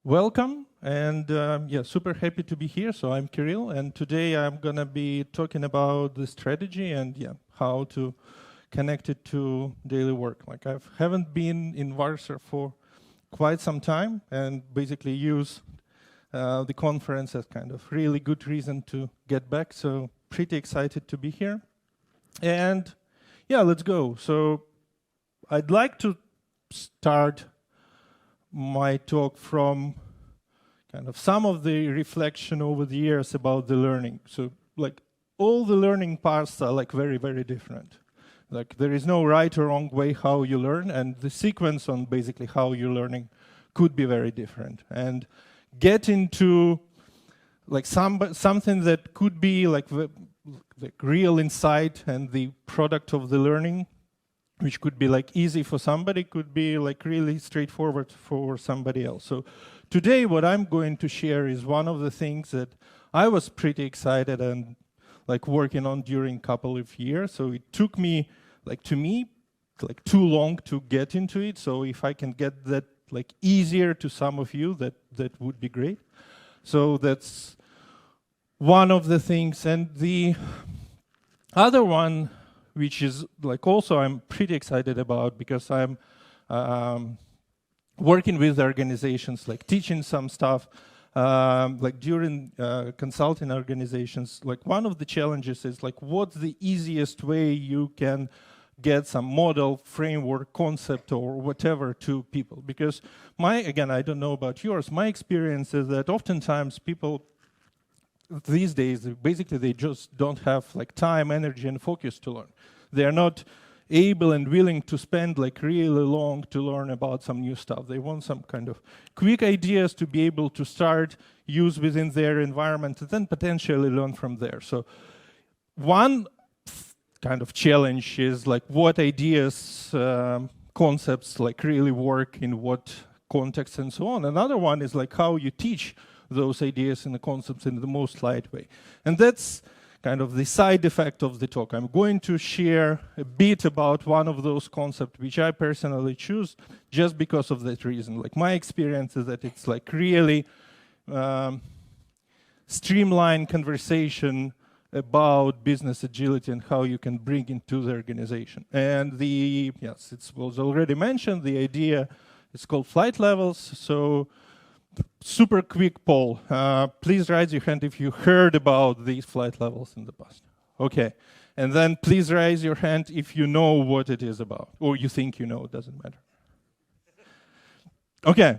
Welcome, and yeah, super happy to be here. So I'm Kirill, and today I'm gonna be talking about the strategy and how to connect it to daily work. Like I haven't been in Warsaw for quite some time, and basically use the conference as kind of really good reason to get back. So pretty excited to be here, and yeah, let's go. So I'd like to start my talk from kind of some of the reflection over the years about the learning. So like all the learning paths are like very, very different. Like there is no right or wrong way how you learn, and the sequence on basically how you're learning could be very different. And get into like something that could be like real insight and the product of the learning, which could be like easy for somebody, could be like really straightforward for somebody else. So today what I'm going to share is one of the things that I was pretty excited and like working on during a couple of years. So it took me, like to me, like too long to get into it. So if I can get that like easier to some of you, that would be great. So that's one of the things. And the other one, which is like also I'm pretty excited about, because I'm working with organizations, like teaching some stuff, like during consulting organizations. Like one of the challenges is like what's the easiest way you can get some model, framework, concept, or whatever to people. Because again, I don't know about yours, my experience is that oftentimes people these days, basically they just don't have like time, energy, and focus to learn. They are not able and willing to spend like really long to learn about some new stuff. They want some kind of quick ideas to be able to start, use within their environment, and then potentially learn from there. So one kind of challenge is like what ideas, concepts like really work in what context and so on. Another one is like how you teach those ideas and the concepts in the most light way. And that's kind of the side effect of the talk. I'm going to share a bit about one of those concepts which I personally choose just because of that reason. Like my experience is that it's like really streamlined conversation about business agility and how you can bring into the organization. And yes, it was already mentioned, the idea is called flight levels. So super quick poll. Please raise your hand if you heard about these flight levels in the past. Okay. And then please raise your hand if you know what it is about, or you think you know, it doesn't matter. Okay.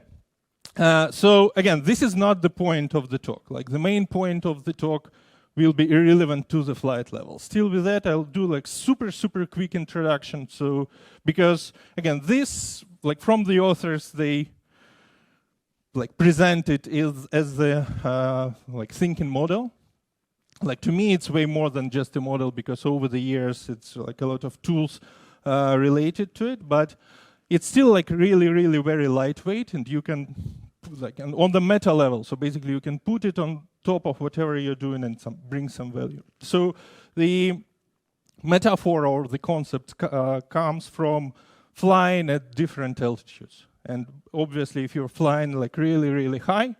So again, this is not the point of the talk. Like the main point of the talk will be irrelevant to the flight level. Still with that, I'll do like super quick introduction. So, because again, this, like from the authors, they like present it as the like thinking model. Like to me, it's way more than just a model, because over the years, it's like a lot of tools related to it, but it's still like really very lightweight, and you can like on the meta level. So basically, you can put it on top of whatever you're doing and bring some value. So the metaphor or the concept comes from flying at different altitudes. And obviously, if you're flying like really high,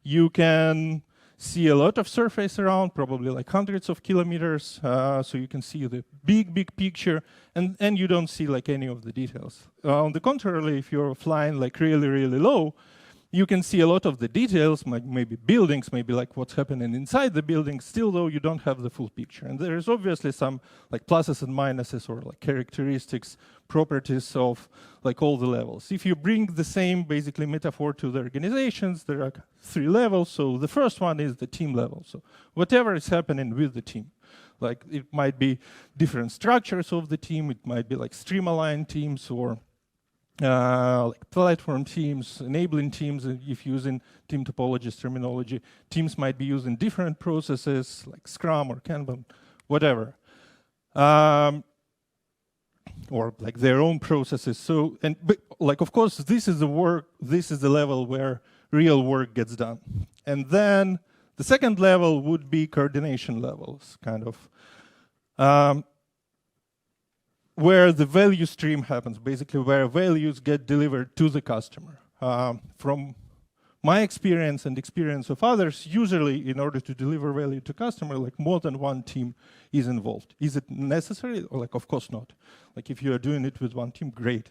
you can see a lot of surface around, probably like hundreds of kilometers. So you can see the big picture, and you don't see like any of the details. On the contrary, if you're flying like really low, you can see a lot of the details, like maybe buildings, maybe like what's happening inside the building, still though you don't have the full picture. And there is obviously some like pluses and minuses, or like characteristics, properties of like all the levels. If you bring the same basically metaphor to the organizations, there are 3 levels. So the first one is the team level. So whatever is happening with the team. Like it might be different structures of the team, it might be like stream-aligned teams, or like platform teams, enabling teams. If using team topologist terminology, teams might be using different processes like Scrum or Kanban, whatever, or like their own processes. So, but like of course, this is the level where real work gets done. And then the second level would be coordination levels, kind of. Where the value stream happens, basically where values get delivered to the customer from my experience and experience of others, usually in order to deliver value to customer, like more than one team is involved. Is it necessary? Or like, of course not. Like if you are doing it with one team, great.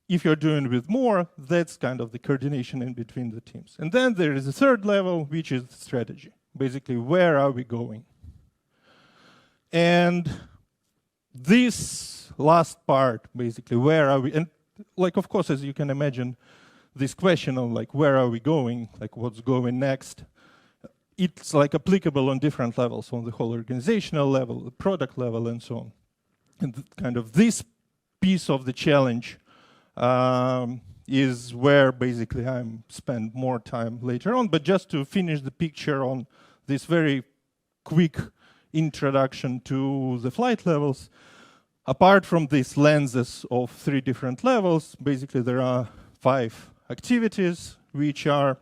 If you're doing it with more, that's kind of the coordination in between the teams. And then there is a third level, which is strategy. Basically, where are we going? And this last part, basically, where are we? And like, of course, as you can imagine, this question of like, where are we going? Like, what's going next? It's like applicable on different levels, on the whole organizational level, the product level, and so on. And kind of this piece of the challenge is where basically I'm spend more time later on. But just to finish the picture on this very quick introduction to the flight levels, apart from these lenses of 3 different levels, basically there are 5 activities which are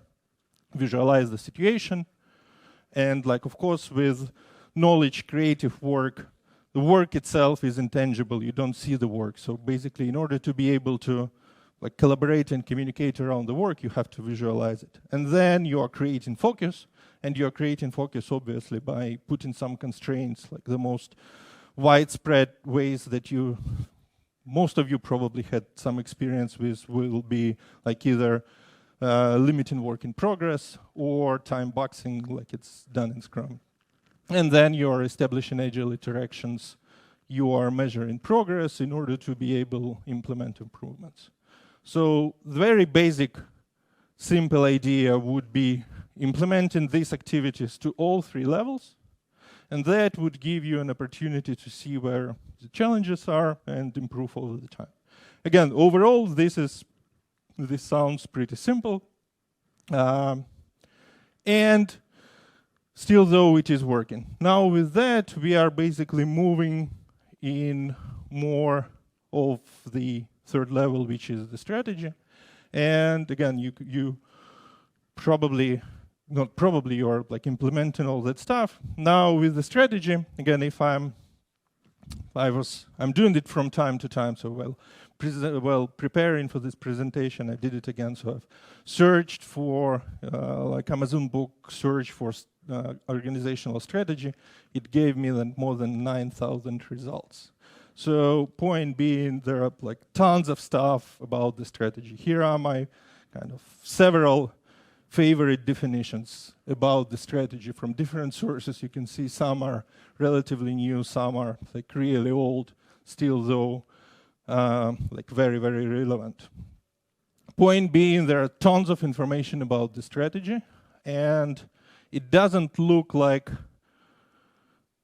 visualize the situation, and like of course with knowledge creative work, the work itself is intangible, you don't see the work. So basically in order to be able to like collaborate and communicate around the work, you have to visualize it. And then you are creating focus, and you are creating focus obviously by putting some constraints, like the most widespread ways that most of you probably had some experience with will be like either limiting work in progress or time boxing like it's done in Scrum. And then you are establishing agile interactions. You are measuring progress in order to be able to implement improvements. So the very basic, simple idea would be implementing these activities to all 3 levels. And that would give you an opportunity to see where the challenges are and improve over the time. Again, overall, this sounds pretty simple. And still, though, it is working. Now, with that, we are basically moving in more of the 3rd level, which is the strategy. And again, you probably, not probably, you're like implementing all that stuff. Now with the strategy, again, if I'm doing it from time to time, so while preparing for this presentation, I did it again. So I've searched for, like Amazon book, search for organizational strategy. It gave me then more than 9,000 results. So point being, there are like tons of stuff about the strategy. Here are my kind of several favorite definitions about the strategy from different sources. You can see some are relatively new, some are like really old, still though like very, very relevant. Point being, there are tons of information about the strategy, and it doesn't look like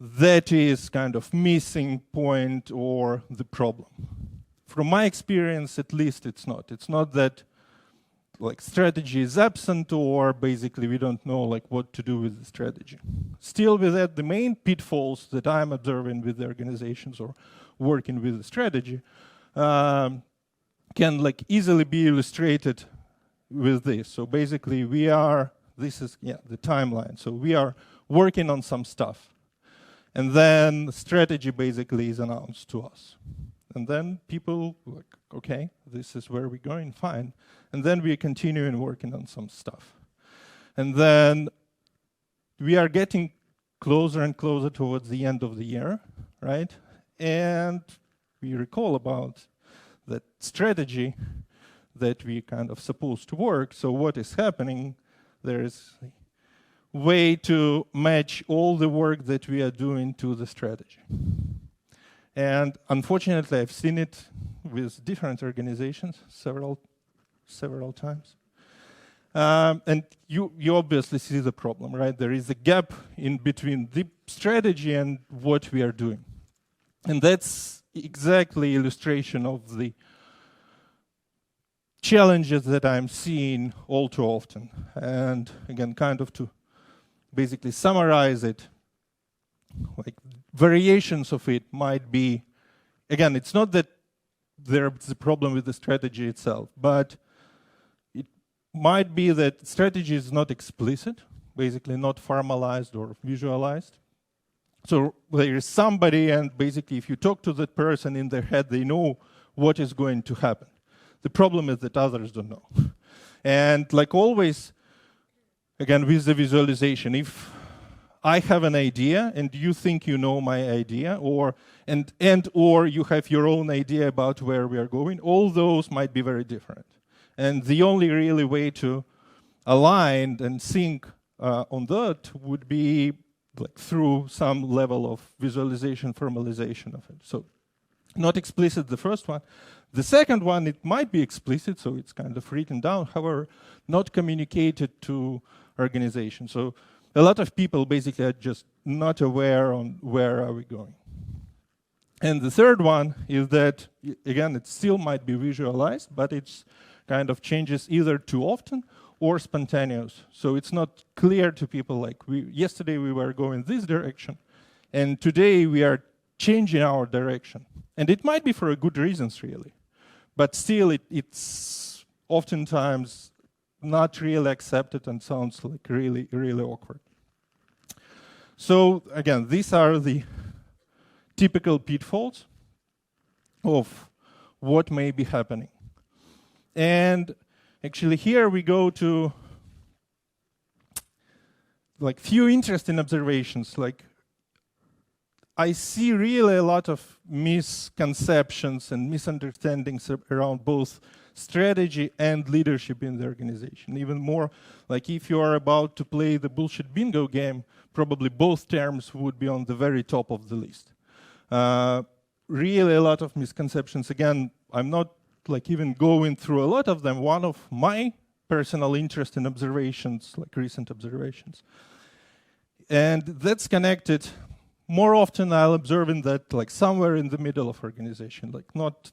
that is kind of missing point or the problem. From my experience, at least it's not. It's not that like strategy is absent or basically we don't know like what to do with the strategy. Still with that, the main pitfalls that I'm observing with the organizations or working with the strategy can like easily be illustrated with this. So basically this is the timeline. So we are working on some stuff. And then the strategy basically is announced to us. And then people like, okay, this is where we're going, fine. And then we are continuing working on some stuff. And then we are getting closer and closer towards the end of the year, right? And we recall about that strategy that we kind of supposed to work. So what is happening? There is a way to match all the work that we are doing to the strategy. And unfortunately, I've seen it with different organizations several times. And you obviously see the problem, right? There is a gap in between the strategy and what we are doing. And that's exactly illustration of the challenges that I'm seeing all too often. And again, kind of to basically summarize it, like variations of it might be, again, it's not that there's a problem with the strategy itself, but it might be that strategy is not explicit, basically not formalized or visualized. So there is somebody, and basically if you talk to that person in their head, they know what is going to happen. The problem is that others don't know. And like always, again, with the visualization, if I have an idea and you think you know my idea, or you have your own idea about where we are going, all those might be very different. And the only really way to align and sync on that would be like through some level of visualization, formalization of it. So not explicit, the first one. The second one, it might be explicit, so it's kind of written down, however, not communicated to organization. So a lot of people basically are just not aware on where are we going. And the third one is that, again, it still might be visualized, but it's kind of changes either too often or spontaneous. So it's not clear to people like, yesterday we were going this direction, and today we are changing our direction. And it might be for good reasons, really. But still, it's oftentimes not really accepted and sounds like really, really awkward. So again, these are the typical pitfalls of what may be happening. And actually here we go to like few interesting observations. Like I see really a lot of misconceptions and misunderstandings around both strategy and leadership in the organization. Even more, like if you are about to play the bullshit bingo game, probably both terms would be on the very top of the list. Really a lot of misconceptions. Again, I'm not like even going through a lot of them. One of my personal interest in observations, like recent observations. And that's connected. More often I'll observe in that like somewhere in the middle of organization, like not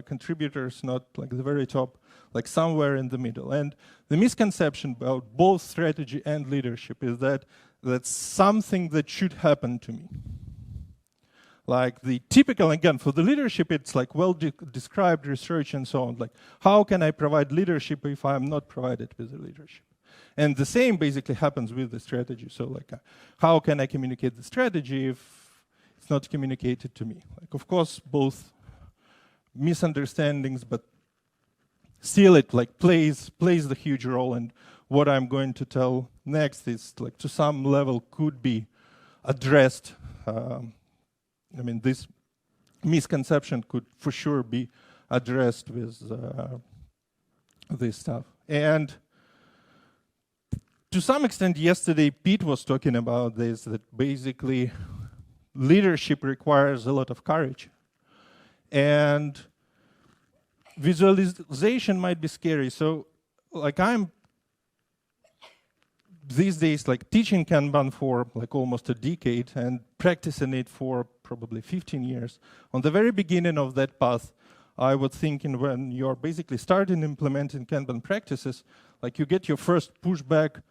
contributors, not like the very top, like somewhere in the middle. And the misconception about both strategy and leadership is that that's something that should happen to me. Like the typical, again, for the leadership, it's like well-described research and so on. Like, how can I provide leadership if I'm not provided with the leadership? And the same basically happens with the strategy. So like, how can I communicate the strategy if it's not communicated to me? Like, of course, both misunderstandings, but still it like plays the huge role. And what I'm going to tell next is like to some level could be addressed. I mean, this misconception could for sure be addressed with this stuff. And to some extent, yesterday, Pete was talking about this, that basically leadership requires a lot of courage. And visualization might be scary. So, like these days, like teaching Kanban for like almost a decade and practicing it for probably 15 years. On the very beginning of that path, I was thinking when you're basically starting implementing Kanban practices, like you get your first pushback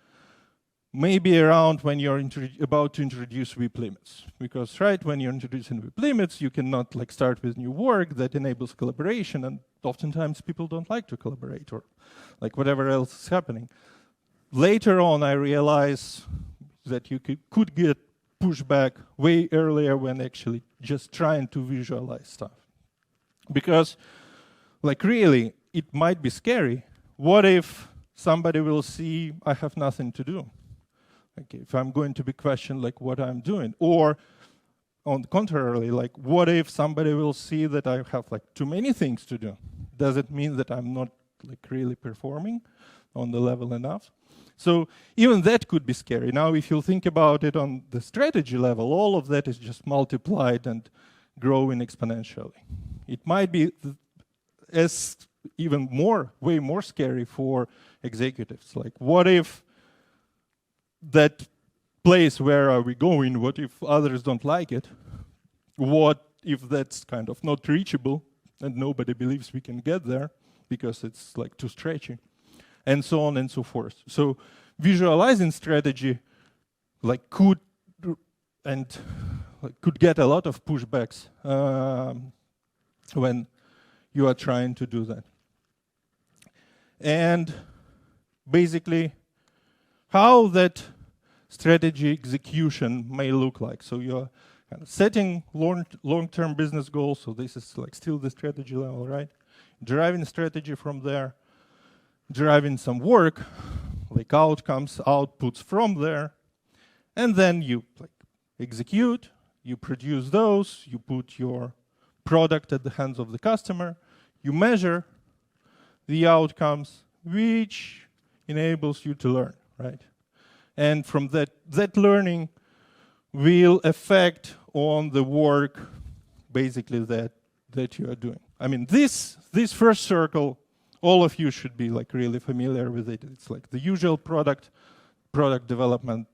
maybe around when you're about to introduce WIP limits. Because right when you're introducing WIP limits, you cannot like start with new work that enables collaboration, and oftentimes people don't like to collaborate or like whatever else is happening. Later on, I realized that you could get pushback way earlier when actually just trying to visualize stuff. Because, like really, it might be scary. What if somebody will see I have nothing to do? Like if I'm going to be questioned like what I'm doing. Or, on the contrary, like what if somebody will see that I have like too many things to do? Does it mean that I'm not like really performing on the level enough? So even that could be scary. Now, if you think about it on the strategy level, all of that is just multiplied and growing exponentially. It might be as even more, way more scary for executives. Like, what if that place, where are we going? What if others don't like it? What if that's kind of not reachable and nobody believes we can get there because it's like too stretchy? And so on and so forth. So visualizing strategy like could get a lot of pushbacks when you are trying to do that. And basically, how that strategy execution may look like. So you're kind of setting long-term business goals. So this is like still the strategy level, right? deriving strategy from there, deriving some work, like outcomes, outputs from there, and then you like execute, you produce those, you put your product at the hands of the customer, you measure the outcomes, which enables you to learn, right? And from that learning will affect on the work, basically, that you are doing. I mean, this first circle, all of you should be like really familiar with it. It's like the usual product development,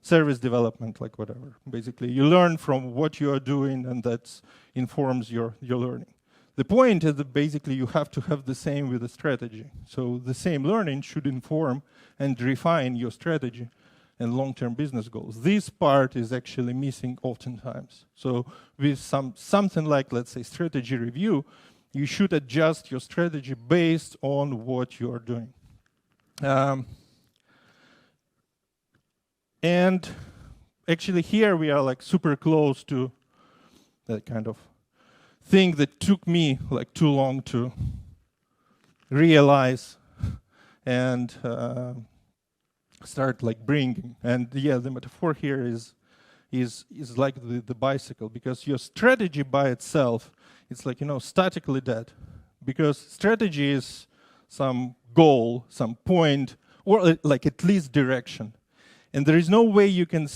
service development, like whatever. Basically, you learn from what you are doing, and that informs your learning. The point is that basically you have to have the same with the strategy. So the same learning should inform and refine your strategy and long-term business goals. This part is actually missing oftentimes. So with something like, let's say, strategy review, you should adjust your strategy based on what you are doing. And actually here we are like super close to that kind of thing that took me like too long to realize and start like bringing. And yeah, the metaphor here is like the bicycle, because your strategy by itself, it's like, statically dead, because strategy is some goal, some point, or like at least direction. And there is no way you can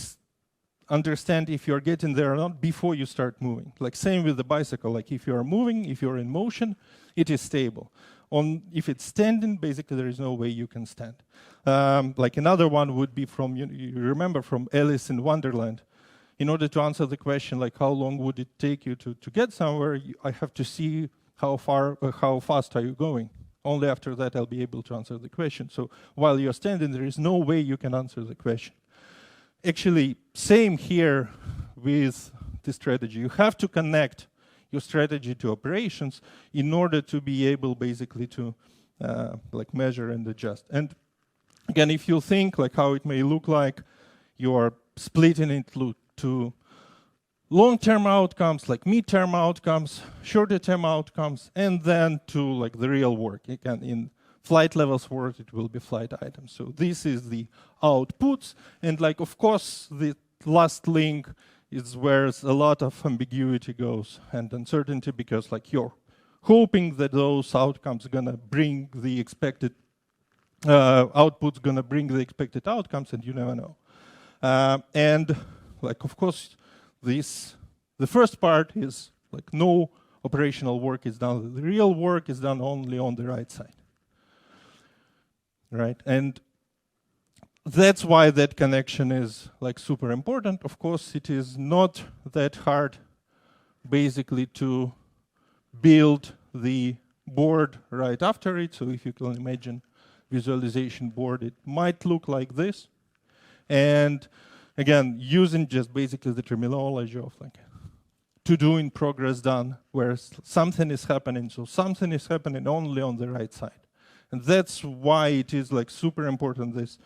understand if you're getting there or not before you start moving. Like same with the bicycle, like if you're moving, if you're in motion, it is stable. If it's standing, basically there is no way you can stand. Like another one would be from, you remember from Alice in Wonderland. In order to answer the question, like how long would it take you to get somewhere, I have to see how fast are you going. Only after that I'll be able to answer the question. So while you're standing, there is no way you can answer the question. Actually, same here with the strategy. You have to connect your strategy to operations in order to be able basically to like measure and adjust. And again, if you think like how it may look like, you are splitting it to long-term outcomes, like mid-term outcomes, shorter-term outcomes, and then to like the real work. Again, in flight levels work, it will be flight items. So this is the outputs, and like of course the last link is where a lot of ambiguity goes and uncertainty, because like you're hoping that those outcomes gonna bring the expected outputs, gonna bring the expected outcomes, and you never know. And like of course the first part is like no operational work is done. The real work is done only on the right side. Right? And that's why that connection is like super important. Of course, it is not that hard basically to build the board right after it. So if you can imagine visualization board, it might look like this. And again, using just basically the terminology of like to do in progress done, where something is happening. So something is happening only on the right side. And that's why it is like super important, this,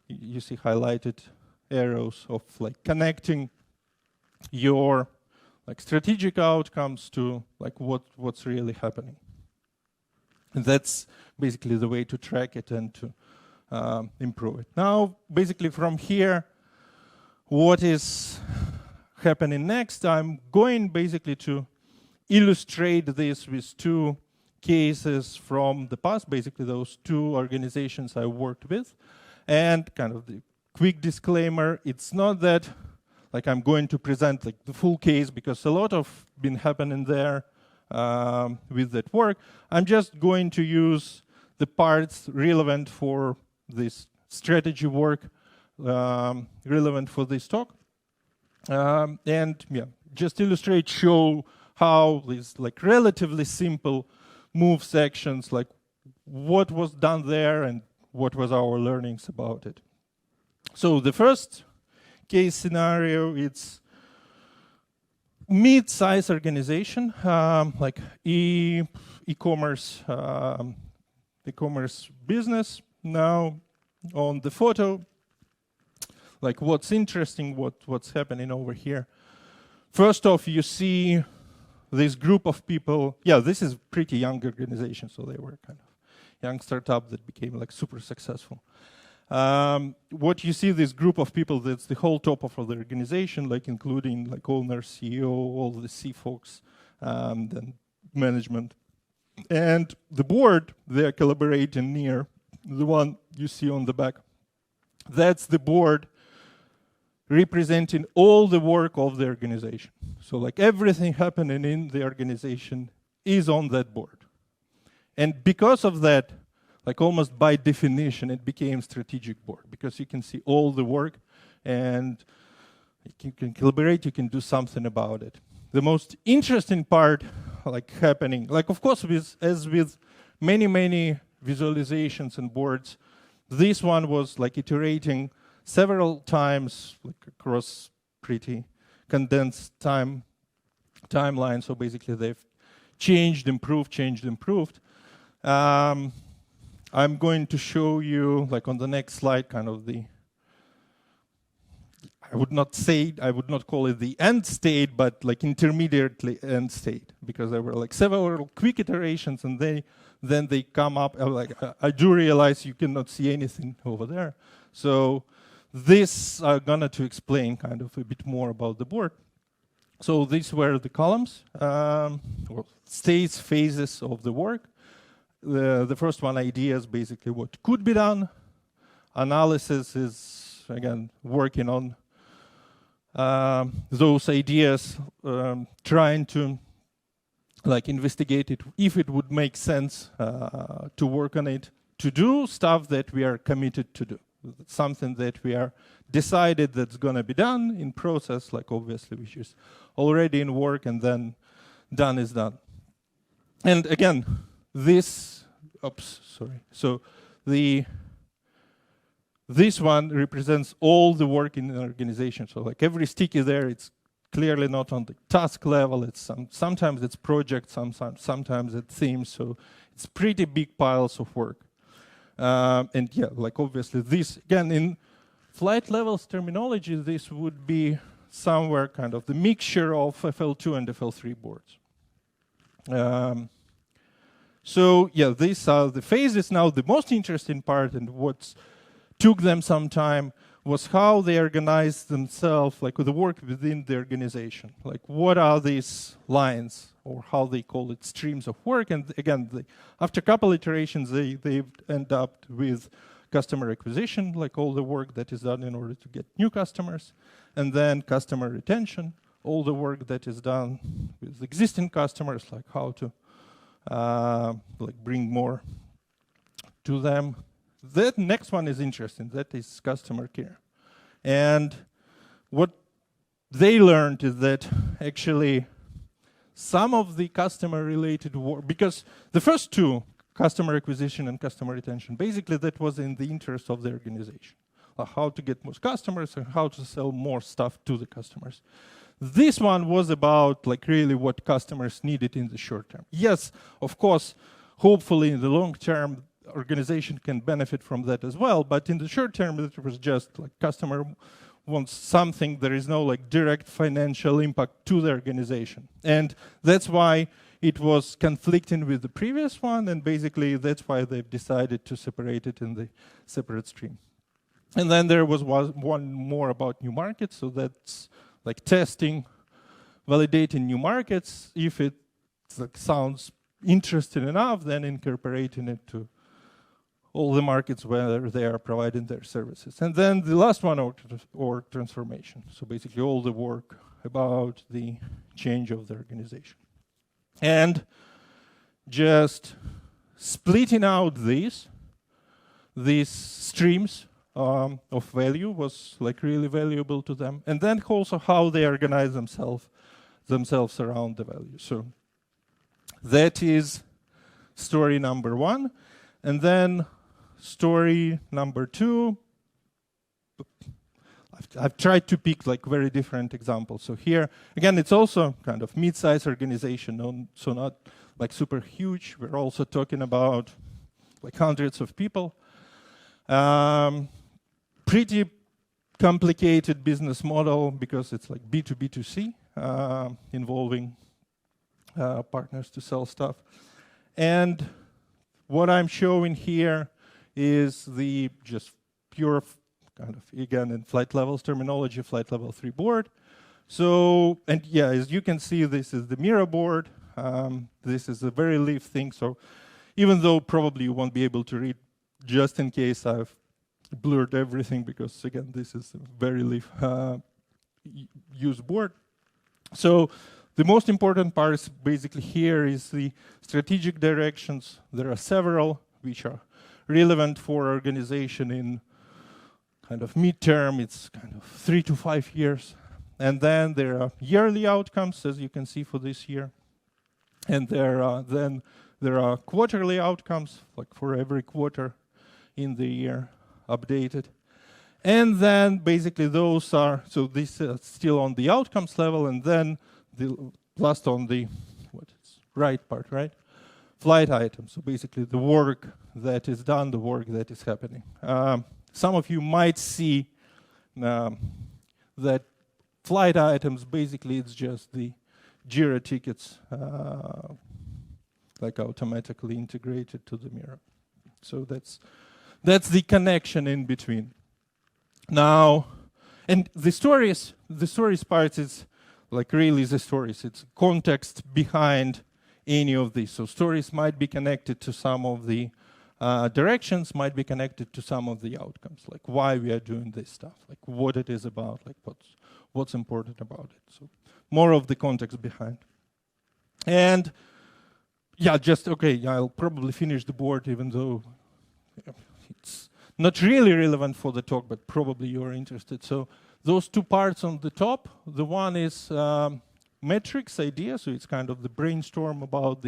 you see highlighted arrows of like connecting your like strategic outcomes to like what's really happening. And that's basically the way to track it and to improve it. Now, basically from here, what is happening next? I'm going basically to illustrate this with two cases from the past, basically those two organizations I worked with. And kind of the quick disclaimer, it's not that like I'm going to present like the full case, because a lot of been happening there with that work. I'm just going to use the parts relevant for this strategy work, relevant for this talk. And yeah, just illustrate, show how these like relatively simple move sections, like what was done there and what was our learnings about it. So the first case scenario, it's mid-size organization, like e-commerce business. Now on the photo, like what's interesting, what's happening over here. First off, you see this group of people, yeah, this is pretty young organization, so they were kind of young startup that became like super successful. What you see, this group of people, that's the whole top of the organization, like including like owner, CEO, all the C folks, then management. And the board, they're collaborating near the one you see on the back. That's the board representing all the work of the organization. So like everything happening in the organization is on that board. And because of that, like almost by definition, it became strategic board, because you can see all the work and you can collaborate, you can do something about it. The most interesting part like happening, like of course as with many visualizations and boards, this one was like iterating several times like across pretty condensed timeline. So basically they've changed, improved. I'm going to show you, like on the next slide, kind of the, I would not call it the end state, but like intermediate end state, because there were like several quick iterations, and then they come up, like I do realize you cannot see anything over there. So this I'm gonna to explain kind of a bit more about the board. So these were the columns, or states, phases of the work. The first one, ideas, basically what could be done. Analysis is, again, working on those ideas, trying to like investigate it, if it would make sense to work on it, to do stuff that we are committed to do. Something that we are decided that's going to be done in process, like obviously which is already in work, and then done is done. And again, this, so this one represents all the work in an organization. So like every sticky there, it's clearly not on the task level. It's sometimes it's project, sometimes it's themes. So it's pretty big piles of work. And yeah, like obviously this, again, in flight levels terminology, this would be somewhere kind of the mixture of FL2 and FL3 boards. So yeah, these are the phases. Now the most interesting part, and what took them some time, was how they organized themselves, like with the work within the organization. Like what are these lines, or how they call it, streams of work. And again, after a couple iterations, they end up with customer acquisition, like all the work that is done in order to get new customers, and then customer retention, all the work that is done with existing customers, like how to like bring more to them. That next one is interesting. That is customer care. And what they learned is that actually some of the customer-related work, because the first two, customer acquisition and customer retention, basically that was in the interest of the organization. How to get more customers and how to sell more stuff to the customers. This one was about like really what customers needed in the short term. Yes, of course, hopefully in the long term, organization can benefit from that as well, but in the short term, it was just like customer wants something, there is no like direct financial impact to the organization. And that's why it was conflicting with the previous one, and basically that's why they've decided to separate it in the separate stream. And then there was one more about new markets, so that's like testing, validating new markets. If it like, sounds interesting enough, then incorporating it to all the markets where they are providing their services. And then the last one, org transformation. So basically all the work about the change of the organization. And just splitting out these streams of value was like really valuable to them. And then also how they organize themselves around the value. So that is story number one. And then story number two, I've tried to pick like very different examples. So here, again, it's also kind of mid-sized organization, so not like super huge. We're also talking about like hundreds of people. Pretty complicated business model because it's like B2B2C, involving partners to sell stuff. And what I'm showing here is the just pure kind of, again, in flight levels terminology, flight level 3 board. So, and yeah, as you can see, this is the Mira board. This is a very leaf thing. So even though probably you won't be able to read, just in case I've blurred everything, because again, this is a very leaf used board. So the most important part is basically here is the strategic directions. There are several which are relevant for organization in kind of midterm. It's kind of 3 to 5 years. And then there are yearly outcomes, as you can see for this year. And then there are quarterly outcomes, like for every quarter in the year, updated. And then basically those are, so this is still on the outcomes level, and then the last on the right part, right? Flight items, so basically the work that is done, the work that is happening. Some of you might see that flight items, basically it's just the Jira tickets like automatically integrated to the Mira. So that's the connection in between. Now, and the stories part is like really the stories. It's context behind any of these. So stories might be connected to some of the directions, might be connected to some of the outcomes, like why we are doing this stuff, like what it is about, like what's important about it. So more of the context behind. And yeah, just okay, yeah, I'll probably finish the board even though it's not really relevant for the talk, but probably you're interested. So those two parts on the top, the one is metrics idea, so it's kind of the brainstorm about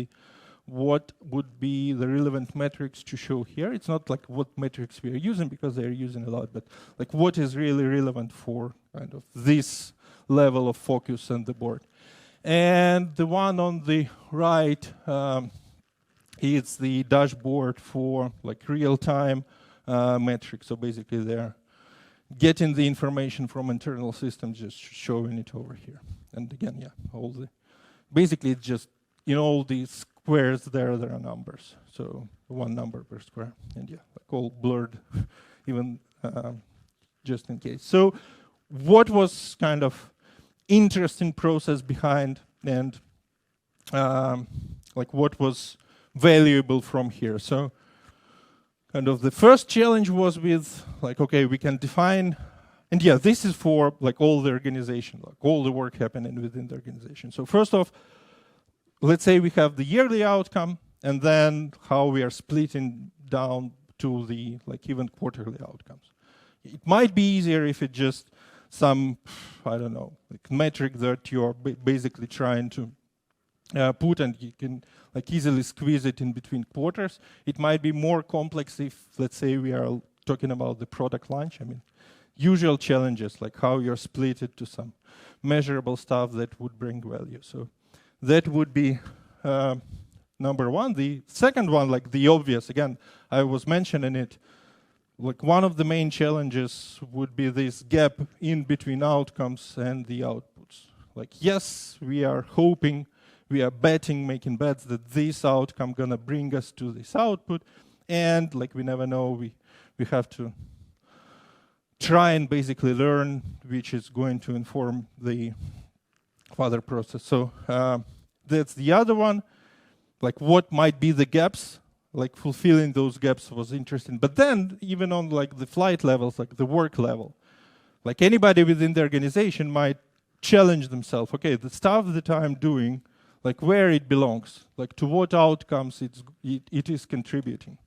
what would be the relevant metrics to show here. It's not like what metrics we are using, because they're using a lot, but like what is really relevant for kind of this level of focus on the board. And the one on the right is the dashboard for like real-time metrics. So basically they're getting the information from internal systems, just showing it over here. And again, yeah, basically it's just in all these squares there are numbers. So one number per square, and yeah, like all blurred, even just in case. So what was kind of interesting process behind, and like what was valuable from here? So kind of the first challenge was with like, okay, we can define, and yeah, this is for like all the organization, like all the work happening within the organization. So first off, let's say we have the yearly outcome, and then how we are splitting down to the like even quarterly outcomes. It might be easier if it just some, I don't know, like metric that you're basically trying to put, and you can like easily squeeze it in between quarters. It might be more complex if, let's say, we are talking about the product launch. I mean, usual challenges like how you're split it to some measurable stuff that would bring value. So that would be number one. The second one, like the obvious, again, I was mentioning it, like one of the main challenges would be this gap in between outcomes and the outputs. Like, yes, we are hoping, we are betting, making bets that this outcome gonna bring us to this output, and like we never know, we have to try and basically learn which is going to inform the further process. So that's the other one. Like what might be the gaps? Like fulfilling those gaps was interesting. But then even on like the flight levels, like the work level, like anybody within the organization might challenge themselves. Okay, the stuff that I'm doing, like where it belongs, like to what outcomes it is contributing.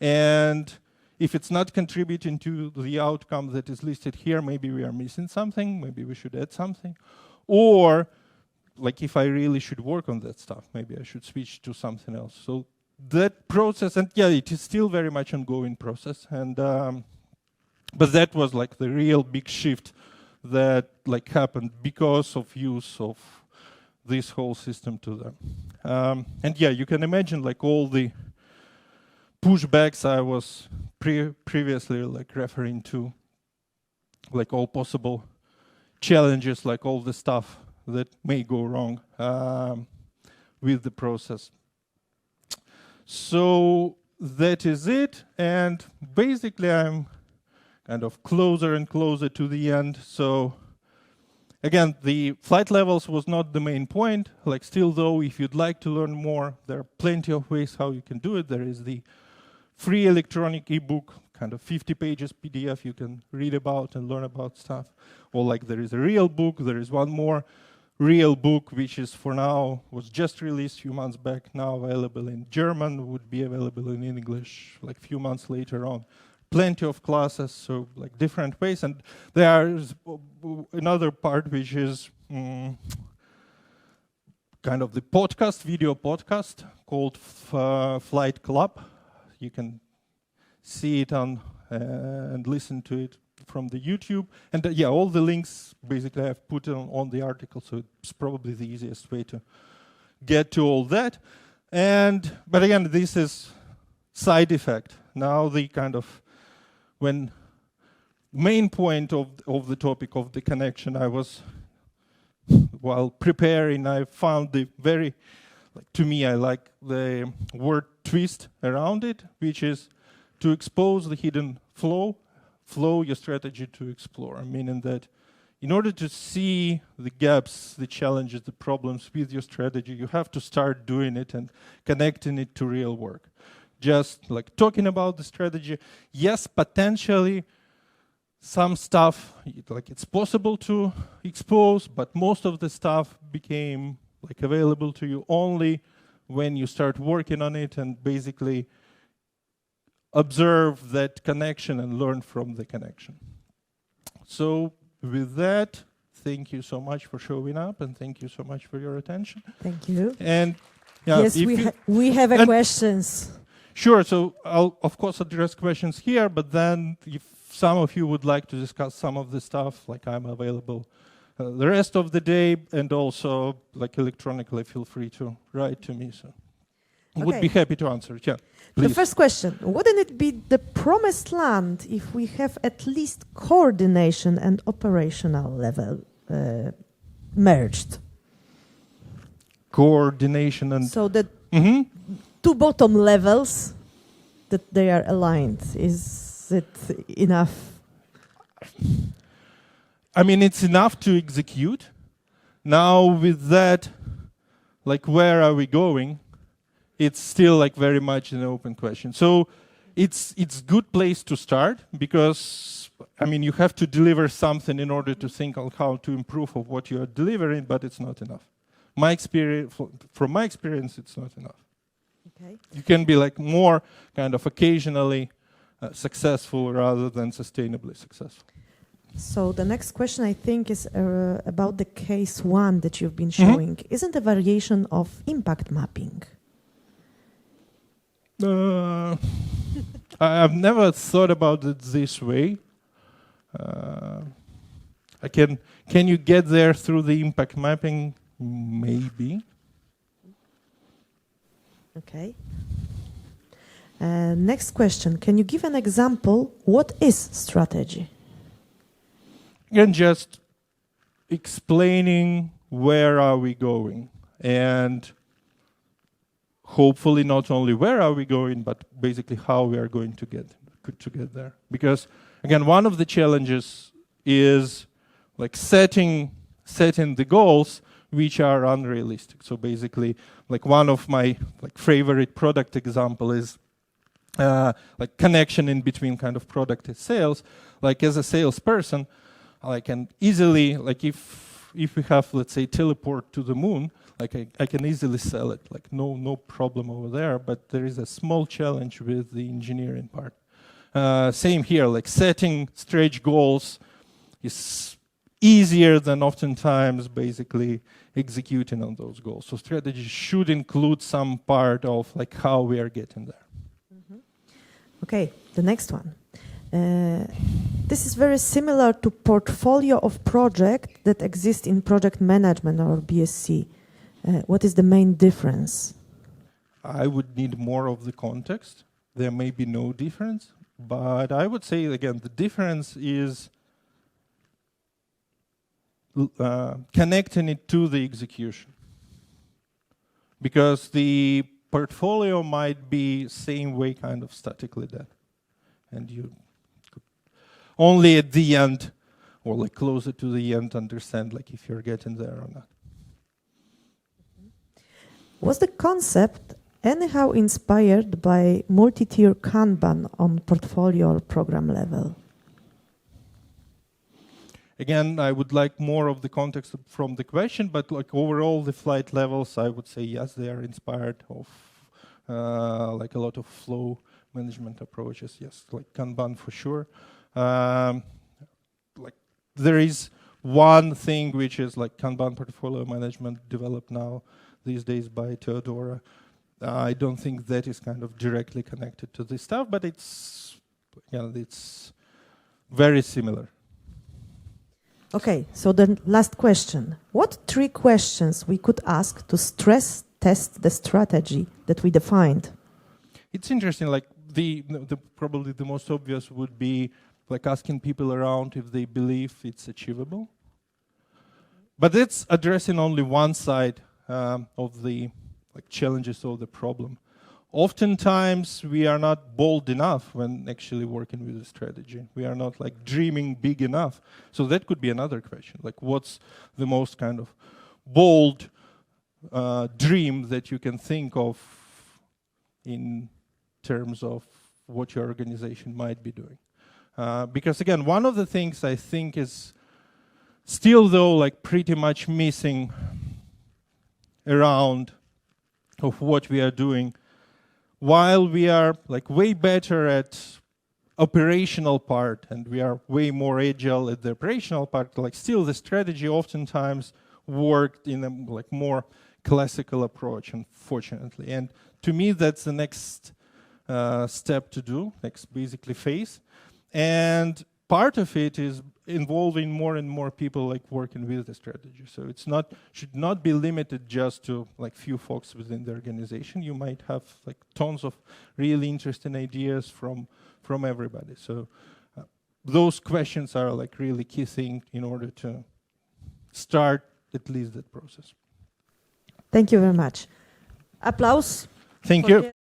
And if it's not contributing to the outcome that is listed here, maybe we are missing something, maybe we should add something. Or like if I really should work on that stuff, maybe I should switch to something else. So that process, and yeah, it is still very much ongoing process. And but that was like the real big shift that like happened because of use of this whole system to them. And yeah, you can imagine like all the pushbacks I was previously like referring to, like all possible challenges, like all the stuff that may go wrong. with the process. So that is it, and basically I'm kind of closer and closer to the end. So again, the flight levels was not the main point. Like still though, if you'd like to learn more, there are plenty of ways how you can do it. There is the free electronic ebook, kind of 50 pages PDF you can read about and learn about stuff. Or like there is a real book, there is one more real book, which is for now, was just released a few months back, now available in German, would be available in English like a few months later on. Plenty of classes, so like different ways. And there's another part which is kind of the podcast, video podcast called Flight Club. You can see it on and listen to it from the YouTube. And yeah, all the links basically I've put on the article, so it's probably the easiest way to get to all that. But again, this is side effect. Now the kind of, when main point of the topic of the connection, I was, while preparing, I found the very, to me, I like the word twist around it, which is to expose the hidden flow your strategy to explore. Meaning that in order to see the gaps, the challenges, the problems with your strategy, you have to start doing it and connecting it to real work. Just like talking about the strategy, yes, potentially some stuff, like it's possible to expose, but most of the stuff became like available to you only when you start working on it and basically observe that connection and learn from the connection. So with that, thank you so much for showing up and thank you so much for your attention. Thank you. And yeah, yes, we have a questions. Sure, so I'll of course address questions here, but then if some of you would like to discuss some of the stuff, like I'm available the rest of the day, and also like electronically, feel free to write to me. So I would be happy to answer. Yeah, please. The first question, wouldn't it be the promised land if we have at least coordination and operational level merged? Coordination and... So that two bottom levels, that they are aligned. Is it enough? I mean, it's enough to execute. Now with that, like where are we going? It's still like very much an open question. So it's good place to start because, I mean, you have to deliver something in order to think on how to improve of what you are delivering, but it's not enough. From my experience, it's not enough. Okay. You can be like more kind of occasionally successful rather than sustainably successful. So the next question, I think, is about the case one that you've been showing. Isn't a variation of impact mapping? I've never thought about it this way. Can you get there through the impact mapping? Maybe. Okay. Next question. Can you give an example? What is strategy? And just explaining where are we going, and hopefully not only where are we going, but basically how we are going to get there. Because again, one of the challenges is like setting the goals which are unrealistic. So basically, like one of my like favorite product example is like connection in between kind of product and sales. Like as a salesperson, I can easily, like if we have, let's say, teleport to the moon, like I can easily sell it, like no problem over there, but there is a small challenge with the engineering part. Same here, like setting stretch goals is easier than oftentimes basically executing on those goals. So strategy should include some part of like how we are getting there. Okay, the next one. This is very similar to portfolio of project that exist in project management or BSc. What is the main difference? I would need more of the context. There may be no difference, but I would say, again, the difference is connecting it to the execution. because the portfolio might be same way kind of statically dead. And you could only at the end, or like closer to the end, understand like if you're getting there or not. Was the concept anyhow inspired by multi-tier Kanban on portfolio or program level? Again, I would like more of the context from the question, but like overall the flight levels, I would say yes, they are inspired of like a lot of flow management approaches. Yes, like Kanban for sure. Like there is one thing which is like Kanban portfolio management developed now these days by Theodora. I don't think that is kind of directly connected to this stuff, but it's very similar. Okay, so the last question. What 3 questions we could ask to stress test the strategy that we defined? It's interesting, like probably the most obvious would be like asking people around if they believe it's achievable. But it's addressing only one side of the like challenges of the problem. Oftentimes we are not bold enough when actually working with a strategy. We are not like dreaming big enough. So that could be another question. Like what's the most kind of bold dream that you can think of in terms of what your organization might be doing? Because again, one of the things I think is still though like pretty much missing around of what we are doing, while we are like way better at operational part and we are way more agile at the operational part, like still the strategy oftentimes worked in a like more classical approach, unfortunately. And to me, that's the next step to do, next basically phase. And part of it is involving more and more people like working with the strategy. So it's not, should not be limited just to like few folks within the organization. You might have like tons of really interesting ideas from everybody. So those questions are like really key thing in order to start at least that process. Thank you very much. Applause. Thank you.